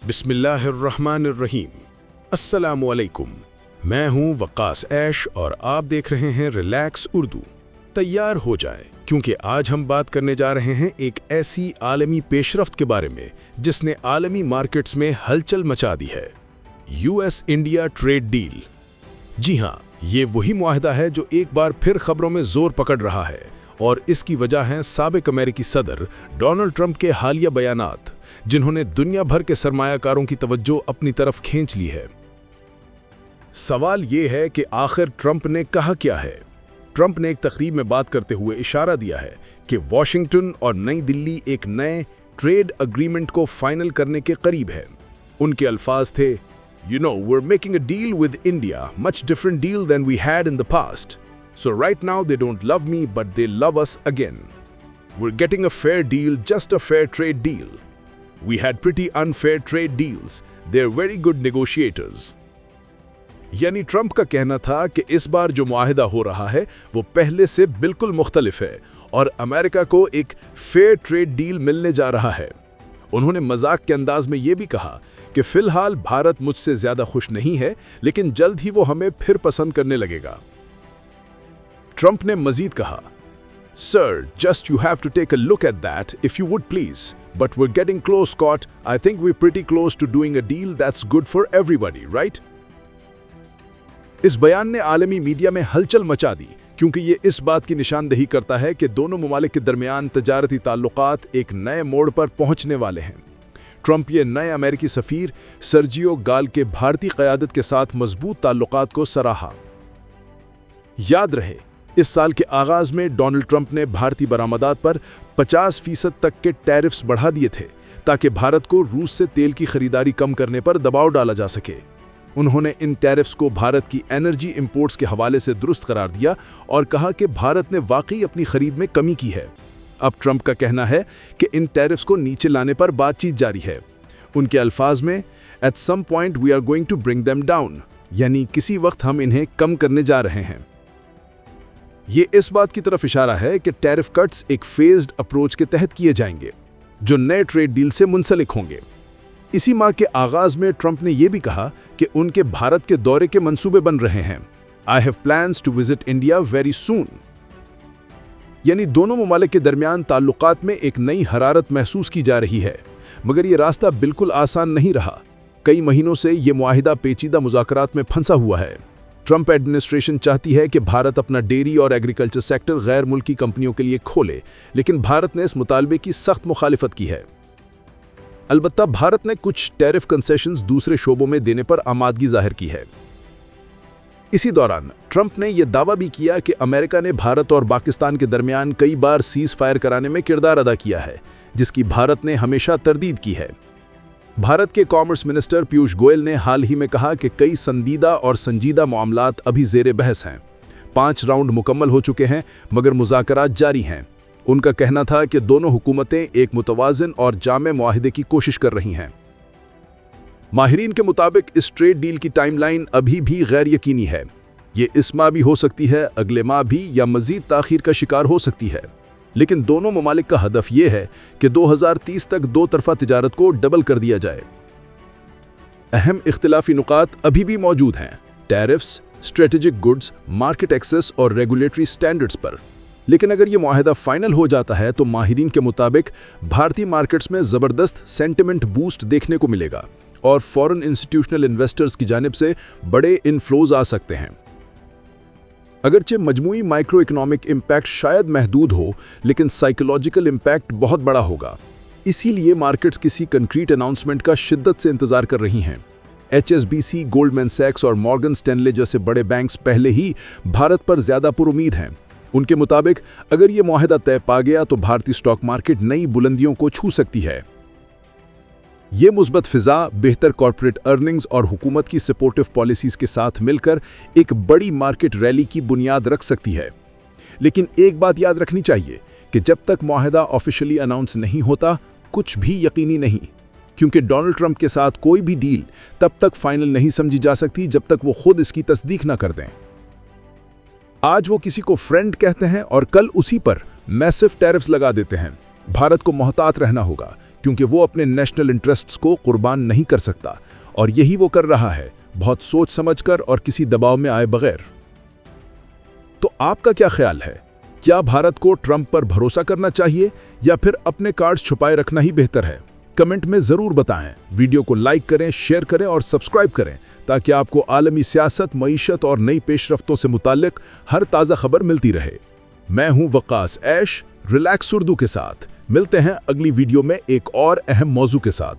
बिस्मिल्लाहिर्रहमानिर्रहीम। अस्सलामुअलैकुम। मैं हूं वक्कास ऐश और आप देख रहे हैं रिलैक्स उर्दू। तैयार हो जाएं, क्योंकि आज हम बात करने जा रहे हैं एक ऐसी आलमी पेशरफ्त के बारे में जिसने आलमी मार्केट्स में हलचल मचा दी है। US India trade deal. जी हां, ये वही मुआहदा है जो एक बार फिर खबरों में जोर पकड़ रहा है और इसकी वजह है साबिक अमेरिकी सदर डोनाल्ड ट्रंप के हालिया बयानात, जिन्होंने दुनिया भर के सरमायाकारों की तवज्जो अपनी तरफ खींच ली है। सवाल ये है कि आखिर ट्रंप ने कहा क्या है। ट्रंप ने एक तकरीब में बात करते हुए इशारा दिया है कि वॉशिंगटन और नई दिल्ली एक नए ट्रेड अग्रीमेंट को फाइनल करने के करीब है। उनके अल्फाज थे, "You know, we're making a deal with India, much different deal than we had in the past. So right now they don't love me, but they love us again. We're getting a fair deal, just a fair trade deal. We had pretty unfair trade deals. They're very good negotiators." यानी Trump का कहना था कि इस बार जो मुआहिदा हो रहा है वो पहले से बिल्कुल मुख्तलिफ है और अमेरिका को एक फेयर ट्रेड डील मिलने जा रहा है। उन्होंने मजाक के अंदाज में ये भी कहा कि फिलहाल भारत मुझसे ज्यादा खुश नहीं है, लेकिन जल्द ही वो हमें फिर पसंद करने लगेगा। ट्रंप ने मजीद कहा, "Sir, just you have to take a look at that if you would please. But we're getting close, Scott. I think we're pretty close to doing a deal that's good for everybody, right?" इस बयान ने आलमी media में हलचल मचा दी, क्योंकि ये इस बात की निशानदेही करता है कि दोनों ममालिक के दरमियान तजारती ताल्लुकात एक नए मोड़ पर पहुंचने वाले हैं। ट्रंप ये नए अमेरिकी सफीर सर्जियो गाल के भारतीय क़यादत के साथ मजबूत ताल्लुकात को सराहा। याद रहे, इस साल के आगाज में डोनाल्ड ट्रंप ने भारतीय बरामदात पर 50% तक के टैरिफ्स बढ़ा दिए थे ताकि भारत को रूस से तेल की खरीदारी कम करने पर दबाव डाला जा सके। उन्होंने इन टैरिफ्स को भारत की एनर्जी इंपोर्ट्स के हवाले से दुरुस्त करार दिया और कहा कि भारत ने वाकई अपनी खरीद में कमी की है। अब ट्रंप का कहना है कि इन टैरिफ्स को नीचे लाने पर बातचीत जारी है। उनके अल्फाज में, "At some point we are going to bring them down", यानी किसी वक्त हम इन्हें कम करने जा रहे हैं। ये इस बात की तरफ इशारा है कि टैरिफ कट्स एक फेज्ड अप्रोच के तहत किए जाएंगे, जो नए ट्रेड डील से मुंसलिक होंगे। इसी माह के आगाज में ट्रंप ने यह भी कहा कि उनके भारत के दौरे के मंसूबे बन रहे हैं। "I have plans to visit India very soon." यानी दोनों ममालिक के दरमियान ताल्लुकात में एक नई हरारत महसूस की जा रही है, मगर यह रास्ता बिल्कुल आसान नहीं रहा। कई महीनों से यह मुआहिदा पेचीदा मुज़ाकरात में फंसा हुआ है। ट्रंप एडमिनिस्ट्रेशन चाहती है कि भारत अपना डेयरी और एग्रीकल्चर सेक्टर गैर मुल्की कंपनियों के लिए खोले, लेकिन भारत ने इस मुतालबे की सख्त मुखालिफत की है। अलबत्ता भारत ने कुछ टैरिफ कंसेशंस दूसरे शोबों में देने पर आमादगी जाहिर की है। इसी दौरान ट्रंप ने यह दावा भी किया कि अमेरिका ने भारत और पाकिस्तान के दरमियान कई बार सीज फायर कराने में किरदार अदा किया है, जिसकी भारत ने हमेशा तरदीद की है। भारत के कॉमर्स मिनिस्टर पीयूष गोयल ने हाल ही में कहा कि कई संजीदा और संजीदा मामलात अभी ज़ेरे बहस हैं। 5 राउंड मुकम्मल हो चुके हैं, मगर मुज़ाकरात जारी हैं। उनका कहना था कि दोनों हुकूमतें एक मुतवाज़िन और जामे मुआहिदे की कोशिश कर रही हैं। माहिरीन के मुताबिक इस ट्रेड डील की टाइमलाइन अभी भी गैर यकीनी है। ये इस माह भी हो सकती है, अगले माह भी, या मज़ीद ताख़ीर का शिकार हो सकती है। लेकिन दोनों ममालिक का हदफ यह है कि 2030 तक दो तरफा तिजारत को डबल कर दिया जाए। अहम इख्तिलाफी नुकात अभी भी मौजूद हैं, tariffs, strategic goods, market access और रेगुलेटरी स्टैंडर्ड्स पर। लेकिन अगर यह मुआहिदा फाइनल हो जाता है तो माहिरीन के मुताबिक भारतीय मार्केट्स में ज़बरदस्त सेंटिमेंट बूस्ट देखने को मिलेगा और फॉरेन इंस्टीट्यूशनल इन्वेस्टर्स की जानिब से बड़े इनफ्लोज आ सकते हैं। अगरचे मजमूई माइक्रो इकोनॉमिक इम्पैक्ट शायद महदूद हो, लेकिन साइकोलॉजिकल इम्पैक्ट बहुत बड़ा होगा। इसीलिए मार्केट्स किसी कंक्रीट अनाउंसमेंट का शिद्दत से इंतजार कर रही हैं। HSBC, गोल्डमैन सैक्स और मॉर्गन स्टैनले जैसे बड़े बैंक्स पहले ही भारत पर ज्यादा पुरुमीद हैं। उनके मुताबिक अगर ये मुआहिदा तय पा गया तो भारतीय स्टॉक मार्केट नई बुलंदियों को छू सकती है। ये मुस्बत फिजा, बेहतर कॉर्पोरेट अर्निंग्स और हुकूमत की सपोर्टिव पॉलिसीज के साथ मिलकर एक बड़ी मार्केट रैली की बुनियाद रख सकती है। लेकिन एक बात याद रखनी चाहिए कि जब तक मुआहिदा ऑफिशियली अनाउंस नहीं होता, कुछ भी यकीनी नहीं, क्योंकि डोनाल्ड ट्रंप के साथ कोई भी डील तब तक फाइनल नहीं समझी जा सकती जब तक वो खुद इसकी तस्दीक ना कर दें। आज वो किसी को फ्रेंड कहते हैं और कल उसी पर मैसिव टैरिफ्स लगा देते हैं। भारत को मोहतात रहना होगा, क्योंकि वो अपने नेशनल इंटरेस्ट्स को कुर्बान नहीं कर सकता, और यही वो कर रहा है, बहुत सोच समझकर और किसी दबाव में आए बगैर। तो आपका क्या ख्याल है? क्या भारत को ट्रंप पर भरोसा करना चाहिए या फिर अपने कार्ड्स छुपाए रखना ही बेहतर है? कमेंट में जरूर बताएं। वीडियो को लाइक करें, शेयर करें और सब्सक्राइब करें ताकि आपको आलमी सियासत, मईशत और नई पेशरफ्तों से मुताल्लिक हर ताज़ा खबर मिलती रहे। मैं हूं वकास ऐश, रिलैक्स उर्दू के साथ। मिलते हैं अगली वीडियो में एक और अहम मौजू के साथ।